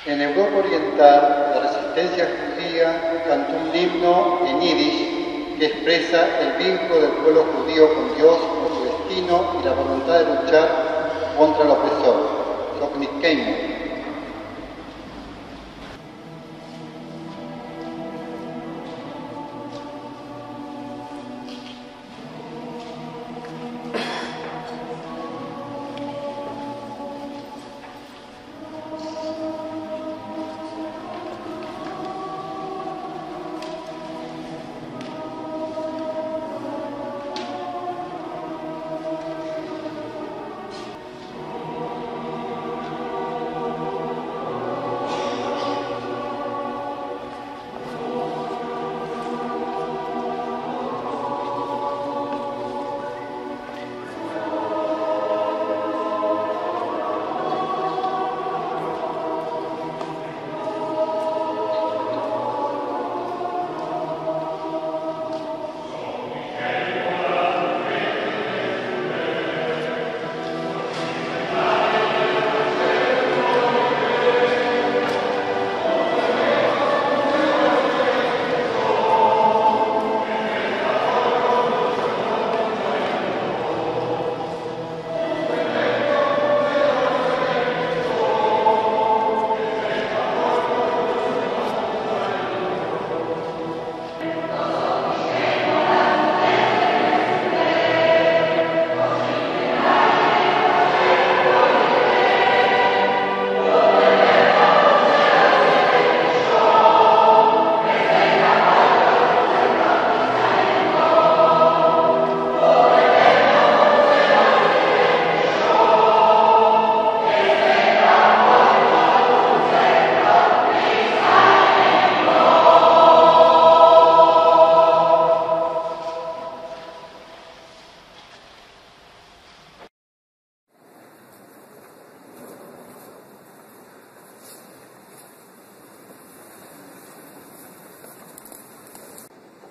En Europa Oriental, la resistencia judía cantó un himno en yiddish que expresa el vínculo del pueblo judío con Dios, con su destino y la voluntad de luchar contra el opresor. Soknikkeinu.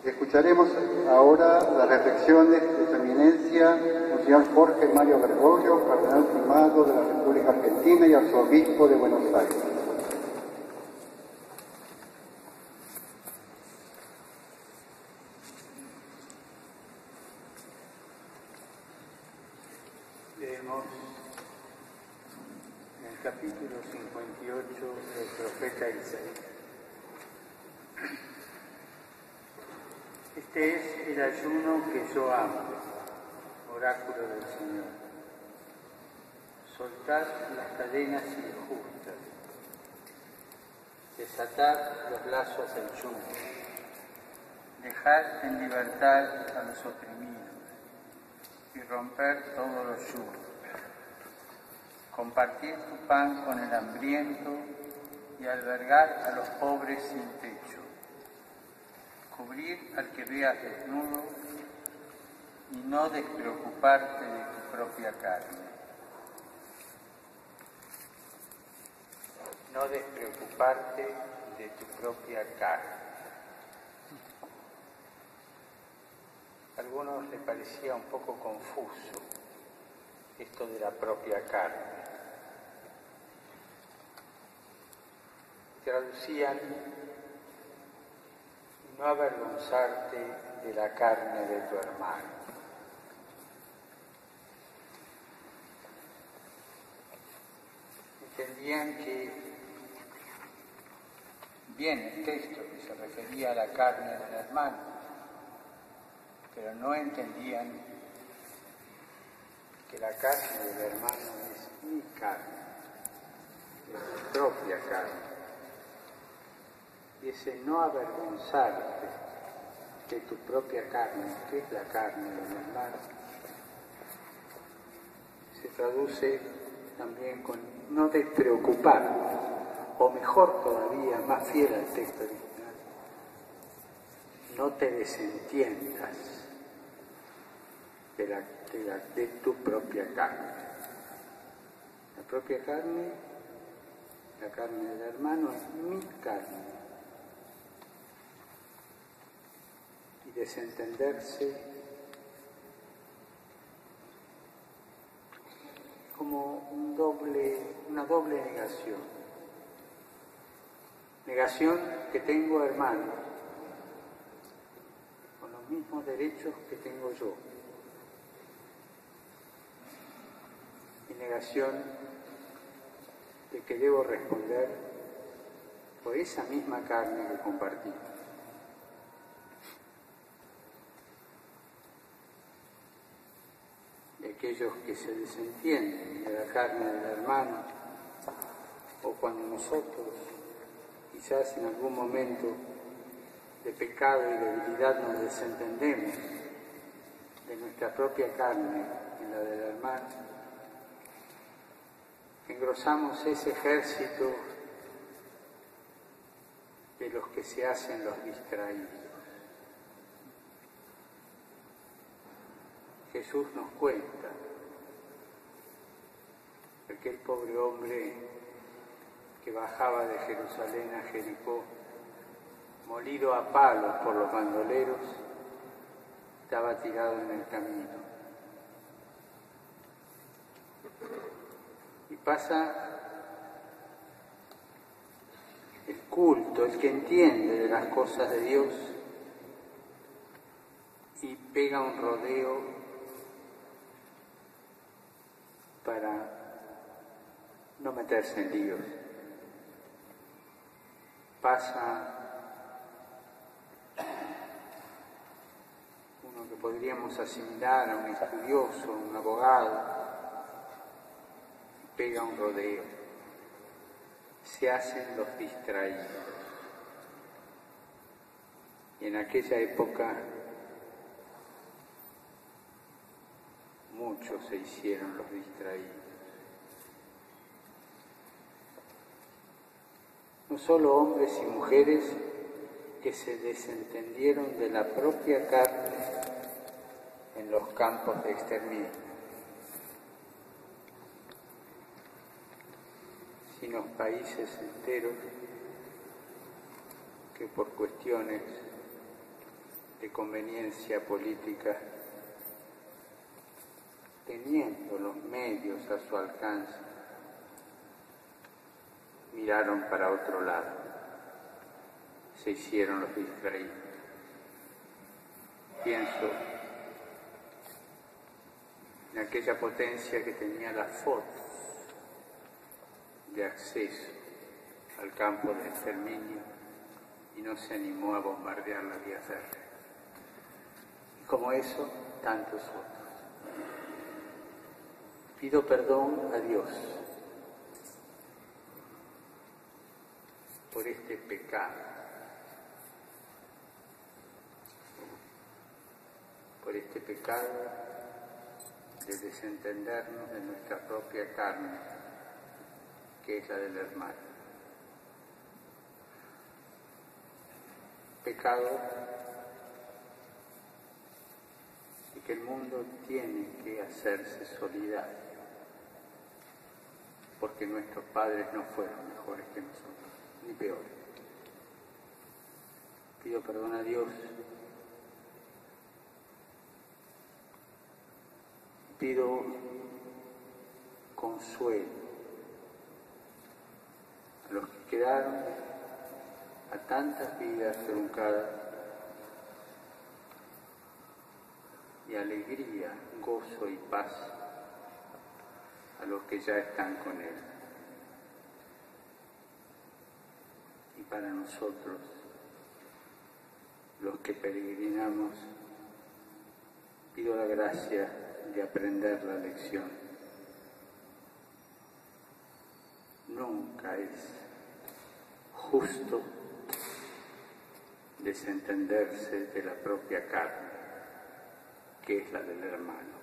Escucharemos ahora las reflexiones de su eminencia, Monseñor Jorge Mario Bergoglio, cardenal primado de la República Argentina y arzobispo de Buenos Aires. Leemos en el capítulo 58 del profeta Isaías. Este es el ayuno que yo amo, oráculo del Señor. Soltad las cadenas injustas, desatad los lazos del yugo, dejad en libertad a los oprimidos y romper todos los yugos. Compartir tu pan con el hambriento y albergar a los pobres sin techo. Cubrir al que veas desnudo y no despreocuparte de tu propia carne. No despreocuparte de tu propia carne. A algunos les parecía un poco confuso esto de la propia carne. Traducían: no avergonzarte de la carne de tu hermano. Entendían que, bien el texto que se refería a la carne del hermano, pero no entendían que la carne del hermano es mi carne, es mi propia carne. Y ese no avergonzarte de tu propia carne, que es la carne del hermano, se traduce también con no despreocuparte, o mejor todavía, más fiel al texto original, no te desentiendas de tu propia carne. La propia carne, la carne del hermano, es mi carne. Y desentenderse como una doble negación. Negación que tengo hermanos con los mismos derechos que tengo yo. Y negación de que debo responder por esa misma carne que compartí. De aquellos que se desentienden de la carne del hermano, o cuando nosotros, quizás en algún momento de pecado y debilidad, nos desentendemos de nuestra propia carne en la del hermano, engrosamos ese ejército de los que se hacen los distraídos. Jesús nos cuenta aquel pobre hombre que bajaba de Jerusalén a Jericó, molido a palos por los bandoleros, estaba tirado en el camino. Y pasa el culto, el que entiende de las cosas de Dios, y pega un rodeo para no meterse en líos. Pasa uno que podríamos asimilar a un estudioso, un abogado, y pega un rodeo. Se hacen los distraídos. Y en aquella época muchos se hicieron los distraídos. No solo hombres y mujeres que se desentendieron de la propia carne en los campos de exterminio, sino países enteros que por cuestiones de conveniencia política, teniendo los medios a su alcance, miraron para otro lado, se hicieron los distraídos. Pienso en aquella potencia que tenía las fotos de acceso al campo de exterminio y no se animó a bombardear la vía férrea. Y como eso, tantos otros. Pido perdón a Dios por este pecado, de desentendernos de nuestra propia carne, que es la del hermano. Pecado de que el mundo tiene que hacerse solidario, porque nuestros padres no fueron mejores que nosotros, ni peores. Pido perdón a Dios. Pido consuelo a los que quedaron, a tantas vidas truncadas, y alegría, gozo y paz a los que ya están con Él. Y para nosotros, los que peregrinamos, pido la gracia de aprender la lección. Nunca es justo desentenderse de la propia carne, que es la del hermano.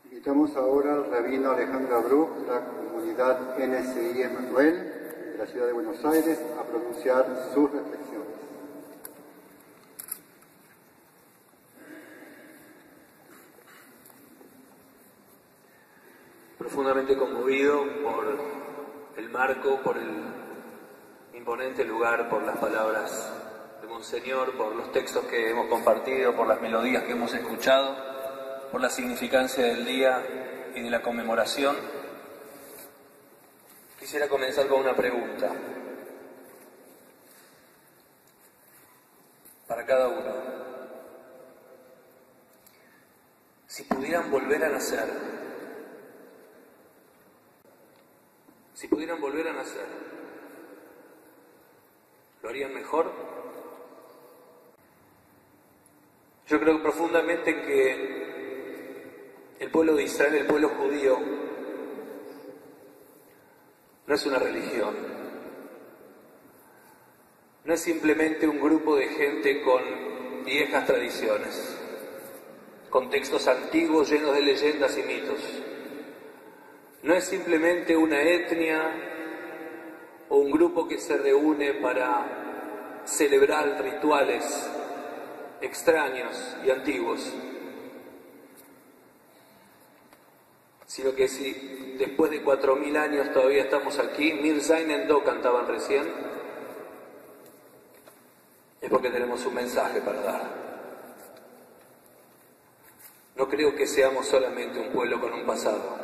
Invitamos ahora al rabino Alejandro Bruch, de la comunidad NSI Emmanuel, de la ciudad de Buenos Aires, a pronunciar sus reflexiones. Profundamente conmovido por el marco, por el imponente lugar, por las palabras de Monseñor, por los textos que hemos compartido, por las melodías que hemos escuchado, por la significancia del día y de la conmemoración, quisiera comenzar con una pregunta para cada uno. Si pudieran volver a nacer, ¿lo harían mejor? Yo creo profundamente que el pueblo de Israel, el pueblo judío, no es una religión, no es simplemente un grupo de gente con viejas tradiciones, con textos antiguos llenos de leyendas y mitos. No es simplemente una etnia o un grupo que se reúne para celebrar rituales extraños y antiguos, sino que si después de 4000 años todavía estamos aquí, Mir Zayn Endo cantaban recién, es porque tenemos un mensaje para dar. No creo que seamos solamente un pueblo con un pasado,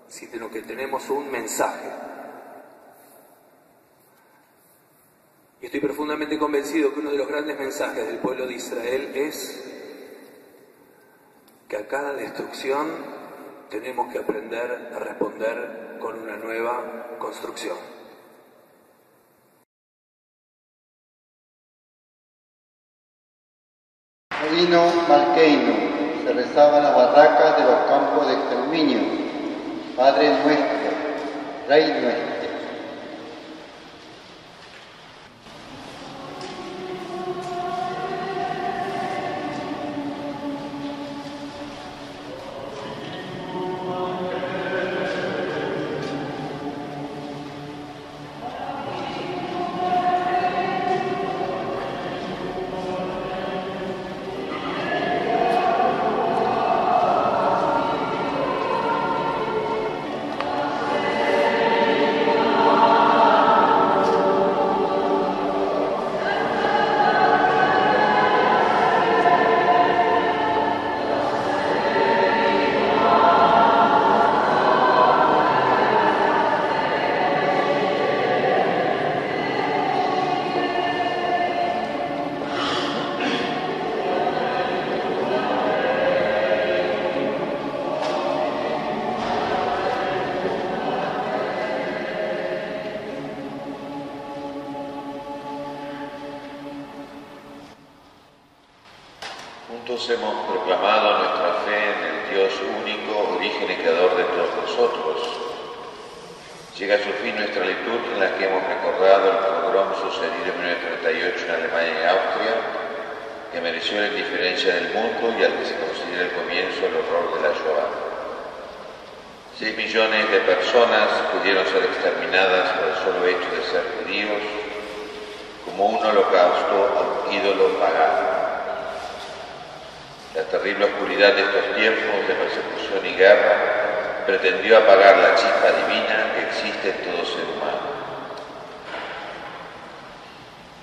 sino que tenemos un mensaje. Y estoy profundamente convencido que uno de los grandes mensajes del pueblo de Israel es que a cada destrucción tenemos que aprender a responder con una nueva construcción. Odino Malkeino, se rezaban las barracas de los campos de exterminio. Padre nuestro, Rey nuestro. Juntos hemos proclamado nuestra fe en el Dios único, origen y creador de todos nosotros. Llega a su fin nuestra liturgia en la que hemos recordado el pogrom sucedido en 1938 en Alemania y Austria, que mereció la indiferencia del mundo y al que se considera el comienzo del horror de la Shoah. 6 millones de personas pudieron ser exterminadas por el solo hecho de ser judíos, como un holocausto a un ídolo pagano. La terrible oscuridad de estos tiempos de persecución y guerra pretendió apagar la chispa divina que existe en todo ser humano.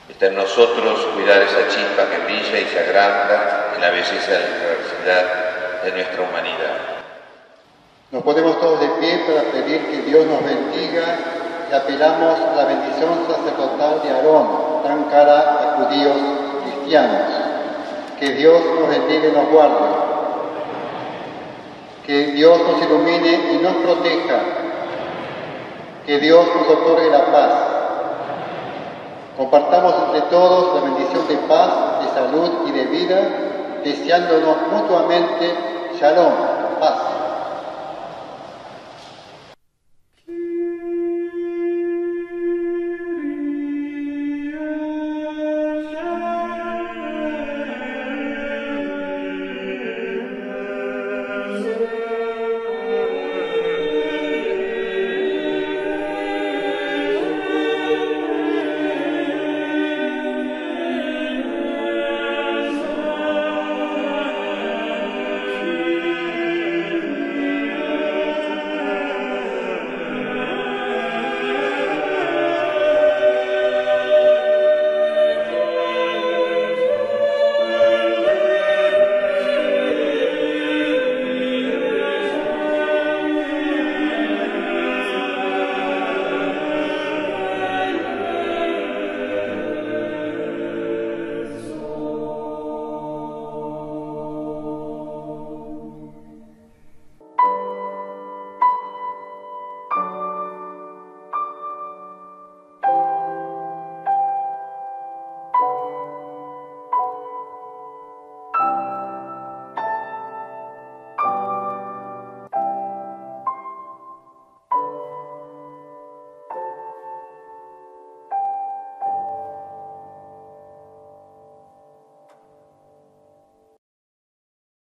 Está en nosotros cuidar esa chispa que brilla y se agranda en la belleza de la diversidad de nuestra humanidad. Nos ponemos todos de pie para pedir que Dios nos bendiga y apelamos a la bendición sacerdotal de Aarón, tan cara a judíos cristianos. Que Dios nos bendiga y nos guarde. Que Dios nos ilumine y nos proteja. Que Dios nos otorgue la paz. Compartamos entre todos la bendición de paz, de salud y de vida, deseándonos mutuamente Shalom.